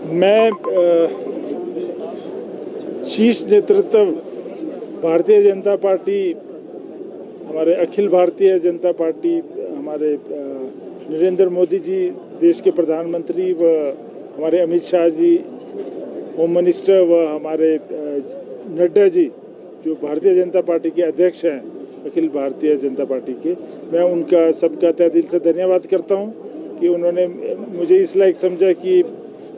मैं शीर्ष नेतृत्व भारतीय जनता पार्टी, हमारे अखिल भारतीय जनता पार्टी, हमारे नरेंद्र मोदी जी देश के प्रधानमंत्री व हमारे अमित शाह जी होम मिनिस्टर व हमारे नड्डा जी जो भारतीय जनता पार्टी के अध्यक्ष हैं अखिल भारतीय जनता पार्टी के, मैं उनका सबका तहे दिल से धन्यवाद करता हूं कि उन्होंने मुझे इस लायक समझा कि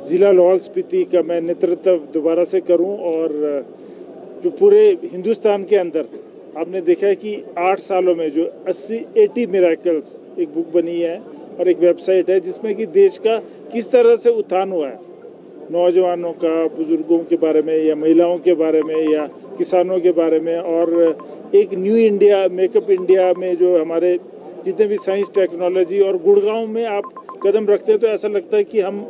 ज़िला लाहौल स्पीति का मैं नेतृत्व दोबारा से करूं। और जो पूरे हिंदुस्तान के अंदर आपने देखा है कि 8 सालों में जो 80 मिरेकल्स एक बुक बनी है और एक वेबसाइट है जिसमें कि देश का किस तरह से उत्थान हुआ है, नौजवानों का, बुजुर्गों के बारे में या महिलाओं के बारे में या किसानों के बारे में, और एक न्यू इंडिया, मेकअप इंडिया में जो हमारे जितने भी साइंस, टेक्नोलॉजी, और गुड़गांव में आप कदम रखते हैं तो ऐसा लगता है कि हम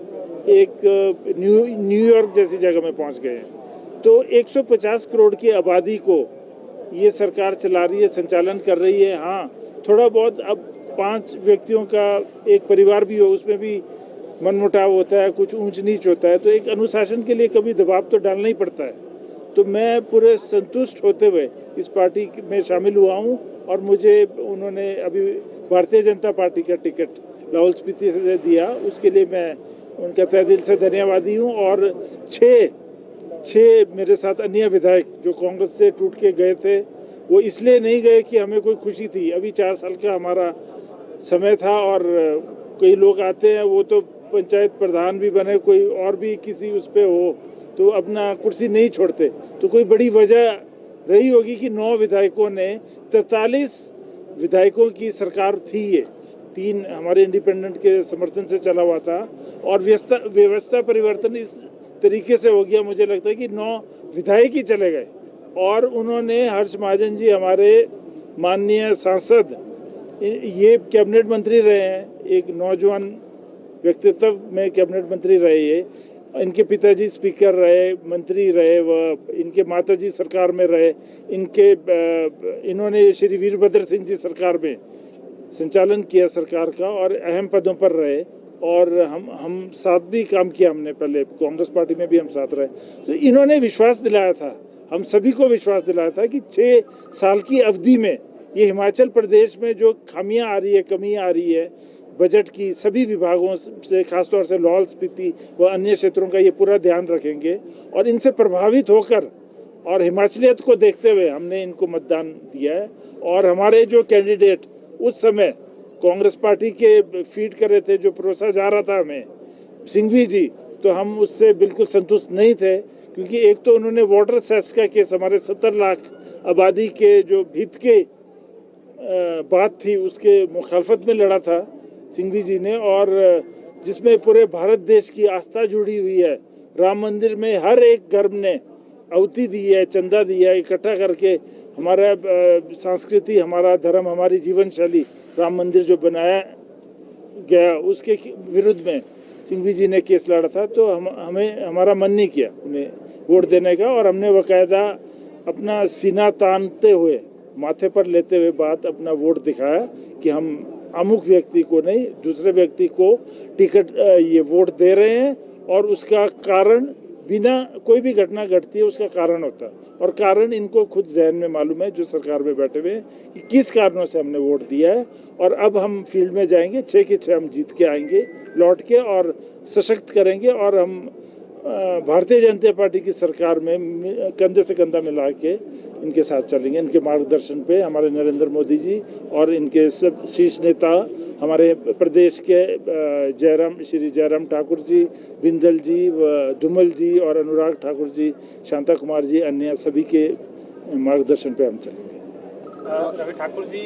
एक न्यूयॉर्क जैसी जगह में पहुंच गए हैं। तो 150 करोड़ की आबादी को ये सरकार चला रही है, संचालन कर रही है। हाँ, थोड़ा बहुत अब 5 व्यक्तियों का एक परिवार भी हो, उसमें भी मनमुटाव होता है, कुछ ऊंच नीच होता है, तो एक अनुशासन के लिए कभी दबाव तो डालना ही पड़ता है। तो मैं पूरे संतुष्ट होते हुए इस पार्टी में शामिल हुआ हूँ और मुझे उन्होंने अभी भारतीय जनता पार्टी का टिकट लाहौल स्पीति से दिया, उसके लिए मैं उनका तहे दिल से धन्यवादी हूँ। और 6 मेरे साथ अन्य विधायक जो कांग्रेस से टूट के गए थे, वो इसलिए नहीं गए कि हमें कोई खुशी थी, अभी 4 साल का हमारा समय था और कई लोग आते हैं, वो तो पंचायत प्रधान भी बने, कोई और भी किसी उस पर हो तो अपना कुर्सी नहीं छोड़ते। तो कोई बड़ी वजह रही होगी कि 9 विधायकों ने 43 विधायकों की सरकार थी, ये 3 हमारे इंडिपेंडेंट के समर्थन से चला हुआ था, और व्यवस्था परिवर्तन इस तरीके से हो गया, मुझे लगता है कि 9 विधायक ही चले गए। और उन्होंने हर्ष महाजन जी, हमारे माननीय सांसद, ये कैबिनेट मंत्री रहे हैं, एक नौजवान व्यक्तित्व में कैबिनेट मंत्री रहे ये, इनके पिताजी स्पीकर रहे, मंत्री रहे, व इनके माताजी सरकार में रहे, इन्होंने श्री वीरभद्र सिंह जी सरकार में संचालन किया सरकार का और अहम पदों पर रहे। और हम साथ भी काम किया, हमने पहले कांग्रेस पार्टी में भी हम साथ रहे। तो इन्होंने विश्वास दिलाया था, हम सभी को विश्वास दिलाया था कि 6 साल की अवधि में ये हिमाचल प्रदेश में जो खामियां आ रही है, कमियां आ रही है बजट की, सभी विभागों से, खासतौर से लाहौल स्पीति व अन्य क्षेत्रों का ये पूरा ध्यान रखेंगे। और इनसे प्रभावित होकर और हिमाचलियत को देखते हुए हमने इनको मतदान दिया है। और हमारे जो कैंडिडेट उस समय कांग्रेस पार्टी के फीड कर रहे थे, जो परोसा जा रहा था हमें, सिंघवी जी, तो हम उससे बिल्कुल संतुष्ट नहीं थे, क्योंकि एक तो उन्होंने वाटर सेस का केस, हमारे 70 लाख आबादी के जो हित के बात थी उसके मुखालफत में लड़ा था सिंघवी जी ने, और जिसमें पूरे भारत देश की आस्था जुड़ी हुई है। राम मंदिर में हर एक घर ने आहुति दी है, चंदा दिया है, इकट्ठा करके हमारा संस्कृति, हमारा धर्म, हमारी जीवन शैली, राम मंदिर जो बनाया गया उसके विरुद्ध में सिंघवी जी ने केस लड़ा था। तो हमें हमारा मन नहीं किया उन्हें वोट देने का, और हमने बाकायदा अपना सीना तानते हुए, माथे पर लेते हुए बात अपना वोट दिखाया कि हम अमुक व्यक्ति को नहीं, दूसरे व्यक्ति को टिकट ये वोट दे रहे हैं। और उसका कारण, बिना कोई भी घटना घटती है उसका कारण होता है, और कारण इनको खुद जहन में मालूम है जो सरकार में बैठे हुए हैं कि किस कारणों से हमने वोट दिया है। और अब हम फील्ड में जाएंगे, 6 के 6 हम जीत के आएंगे लौट के, और सशक्त करेंगे। और हम भारतीय जनता पार्टी की सरकार में कंधे से कंधा मिला के इनके साथ चलेंगे। इनके मार्गदर्शन पे हमारे नरेंद्र मोदी जी और इनके सब शीर्ष नेता, हमारे प्रदेश के श्री जयराम ठाकुर जी, बिंदल जी व धूमल जी और अनुराग ठाकुर जी, शांता कुमार जी, अन्य सभी के मार्गदर्शन पे हम चलेंगे। रवि ठाकुर जी